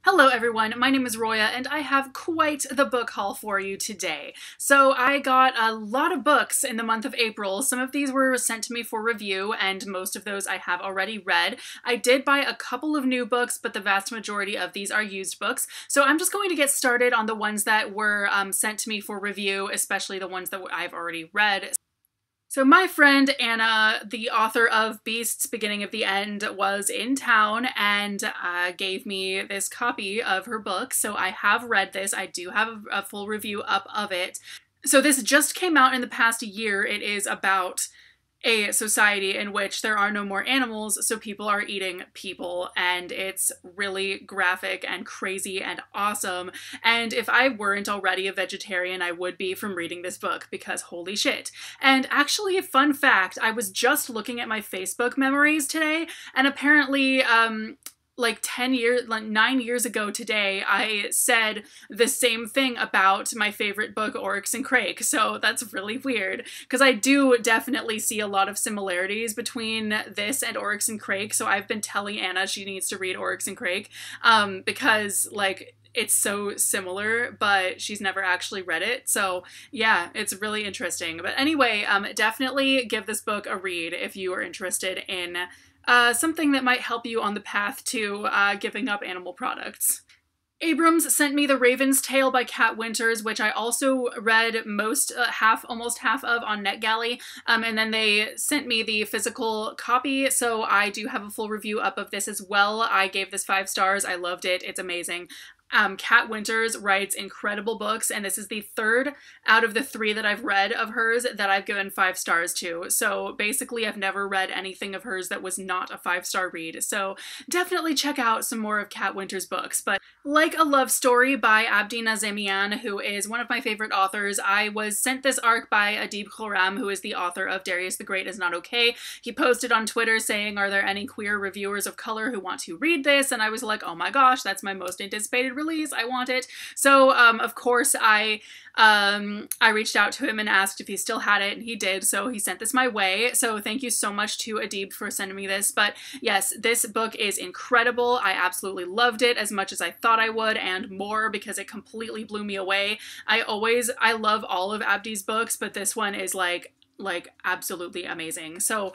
Hello everyone, my name is Roya and I have quite the book haul for you today. So I got a lot of books in the month of April. Some of these were sent to me for review and most of those I have already read. I did buy a couple of new books, but the vast majority of these are used books. So I'm just going to get started on the ones that were sent to me for review, especially the ones that I've already read. So my friend Anna, the author of Beasts, Beginning of the End, was in town and gave me this copy of her book. So I have read this. I do have a full review up of it. So this just came out in the past year. It is about a society in which there are no more animals, so people are eating people, and it's really graphic and crazy and awesome. And if I weren't already a vegetarian, I would be from reading this book, because holy shit. And actually, a fun fact, I was just looking at my Facebook memories today, and apparently, like 9 years ago today, I said the same thing about my favorite book, Oryx and Crake. So that's really weird, because I do definitely see a lot of similarities between this and Oryx and Crake. So I've been telling Anna she needs to read Oryx and Crake, because like it's so similar, but she's never actually read it. So yeah, it's really interesting. But anyway, definitely give this book a read if you are interested in something that might help you on the path to giving up animal products. Abrams sent me The Raven's Tale by Kat Winters, which I also read almost half of on NetGalley, and then they sent me the physical copy, so I do have a full review up of this as well. I gave this 5 stars. I loved it. It's amazing. Kat Winters writes incredible books, and this is the 3rd out of the 3 that I've read of hers that I've given 5 stars to. So basically I've never read anything of hers that was not a 5-star read. So definitely check out some more of Kat Winters' books. But like a Love Story by Abdi Nazemian, who is one of my favorite authors, I was sent this arc by Adib Khorram, who is the author of Darius the Great Is Not Okay. He posted on Twitter saying, "Are there any queer reviewers of color who want to read this?" And I was like, oh my gosh, that's my most anticipated release. I want it. So of course I reached out to him and asked if he still had it, and he did, so he sent this my way. So thank you so much to Adib for sending me this. But yes, this book is incredible. I absolutely loved it as much as I thought I would, and more, because it completely blew me away. I love all of Abdi's books, but this one is like absolutely amazing. So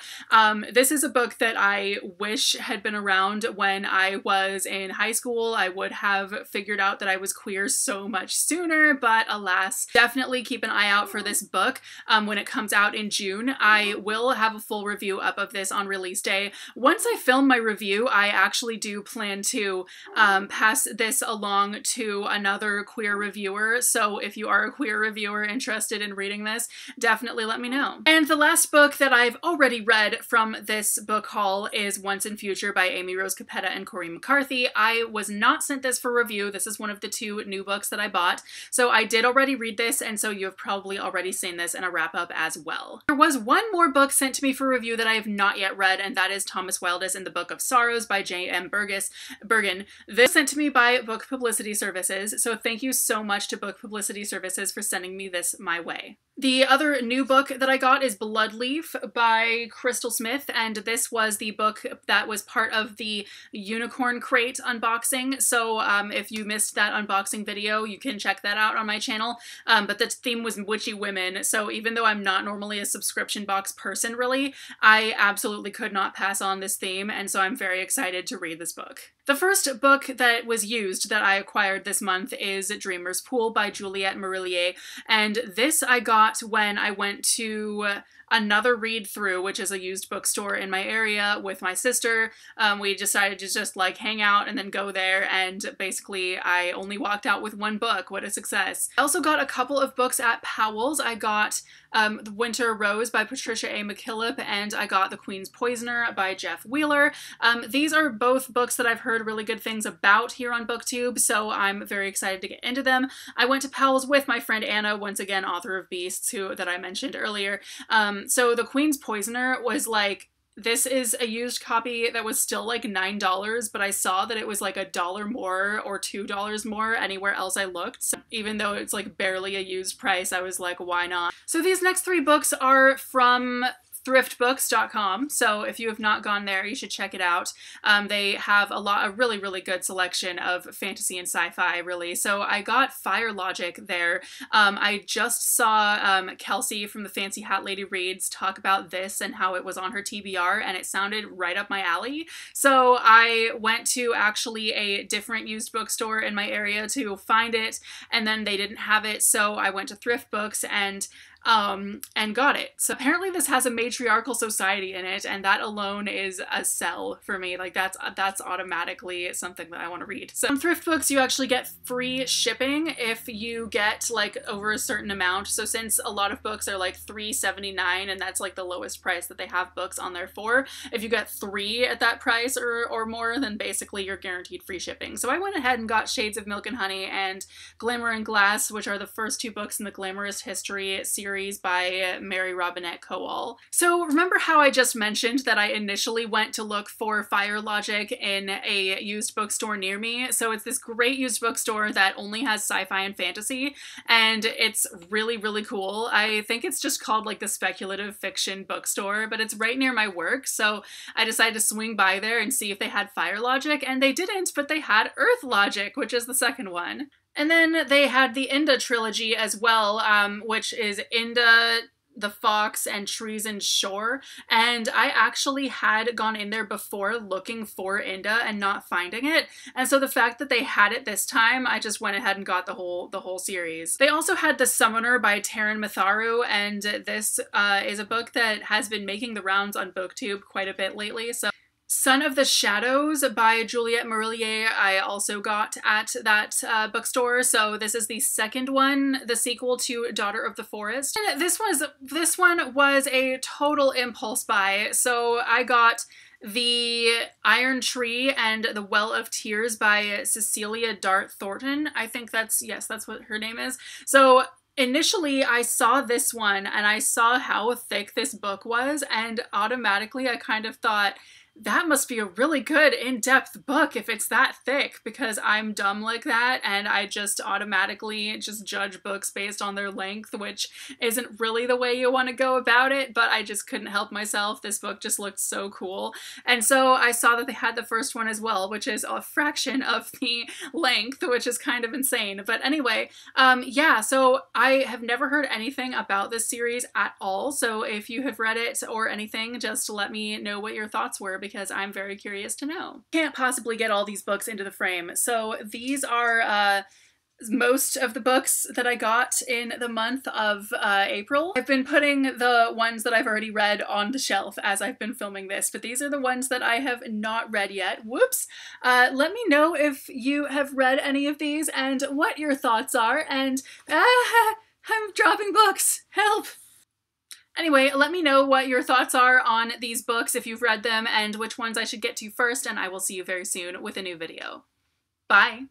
this is a book that I wish had been around when I was in high school. I would have figured out that I was queer so much sooner, but alas. Definitely keep an eye out for this book when it comes out in June. I will have a full review up of this on release day. Once I film my review, I actually do plan to pass this along to another queer reviewer. So if you are a queer reviewer interested in reading this, definitely let me know. And the last book that I've already read from this book haul is Once and Future by Amy Rose Capetta and Corrine McCarthy. I was not sent this for review. This is one of the 2 new books that I bought. So I did already read this, and so you have probably already seen this in a wrap-up as well. There was one more book sent to me for review that I have not yet read, and that is Thomas Wildis and the Book of Sorrows by J.M. Bergen. This was sent to me by Book Publicity Services, so thank you so much to Book Publicity Services for sending me this my way. The other new book that I got is Bloodleaf by Crystal Smith, and this was the book that was part of the Unicorn Crate unboxing. So if you missed that unboxing video, you can check that out on my channel. But the theme was witchy women, so even though I'm not normally a subscription box person really, I absolutely could not pass on this theme, and so I'm very excited to read this book. The first book that was used that I acquired this month is Dreamer's Pool by Juliette Marillier, and this I got when I went to another read-through, which is a used bookstore in my area, with my sister. We decided to just like hang out and then go there, and basically I only walked out with 1 book. What a success. I also got a couple of books at Powells. I got The Winter Rose by Patricia A. McKillop, and I got The Queen's Poisoner by Jeff Wheeler. These are both books that I've heard really good things about here on BookTube, so I'm very excited to get into them. I went to Powell's with my friend Anna, once again author of Beasts, that I mentioned earlier. So The Queen's Poisoner was like, this is a used copy that was still like $9, but I saw that it was like $1 more or $2 more anywhere else I looked. So even though it's like barely a used price, I was like, why not? So these next 3 books are from thriftbooks.com. So if you have not gone there, you should check it out. They have a really, really good selection of fantasy and sci-fi, really. So I got Fire Logic there. I just saw Kelsey from the Fancy Hat Lady Reads talk about this and how it was on her TBR, and it sounded right up my alley. So I went to actually a different used bookstore in my area to find it, and then they didn't have it, so I went to Thrift Books and got it. So apparently this has a matriarchal society in it, and that alone is a sell for me. Like that's automatically something that I want to read. So from Thrift Books, you actually get free shipping if you get like over a certain amount. So since a lot of books are like $3.79, and that's like the lowest price that they have books on there for, if you get 3 at that price or more, then basically you're guaranteed free shipping. So I went ahead and got Shades of Milk and Honey and Glamour and Glass, which are the first 2 books in the Glamorous History series by Mary Robinette Kowal. So remember how I just mentioned that I initially went to look for Fire Logic in a used bookstore near me? So it's this great used bookstore that only has sci-fi and fantasy, and it's really, really cool. I think it's just called like the Speculative Fiction Bookstore, but it's right near my work, so I decided to swing by there and see if they had Fire Logic, and they didn't, but they had Earth Logic, which is the second one. And then they had the Inda Trilogy as well, which is Inda, the Fox, and Trees and Shore. And I actually had gone in there before looking for Inda and not finding it. And so the fact that they had it this time, I just went ahead and got the whole series. They also had The Summoner by Taryn Matharu, and this is a book that has been making the rounds on BookTube quite a bit lately. So Son of the Shadows by Juliette Marillier I also got at that bookstore. So this is the second one, the sequel to Daughter of the Forest. And this one was a total impulse buy. So I got The Iron Tree and The Well of Tears by Cecilia Dart Thornton. I think that's what her name is. So initially, I saw this one and I saw how thick this book was, and automatically I kind of thought, that must be a really good in-depth book if it's that thick, because I'm dumb like that and I just automatically just judge books based on their length, which isn't really the way you want to go about it, but I just couldn't help myself. This book just looked so cool. And so I saw that they had the first one as well, which is a fraction of the length, which is kind of insane. But anyway, yeah, so I have never heard anything about this series at all. So if you have read it or anything, just let me know what your thoughts were, because I'm very curious to know. Can't possibly get all these books into the frame. So these are most of the books that I got in the month of April. I've been putting the ones that I've already read on the shelf as I've been filming this, but these are the ones that I have not read yet. Whoops! Let me know if you have read any of these and what your thoughts are, and I'm dropping books! Help! Anyway, let me know what your thoughts are on these books if you've read them and which ones I should get to first, and I will see you very soon with a new video. Bye!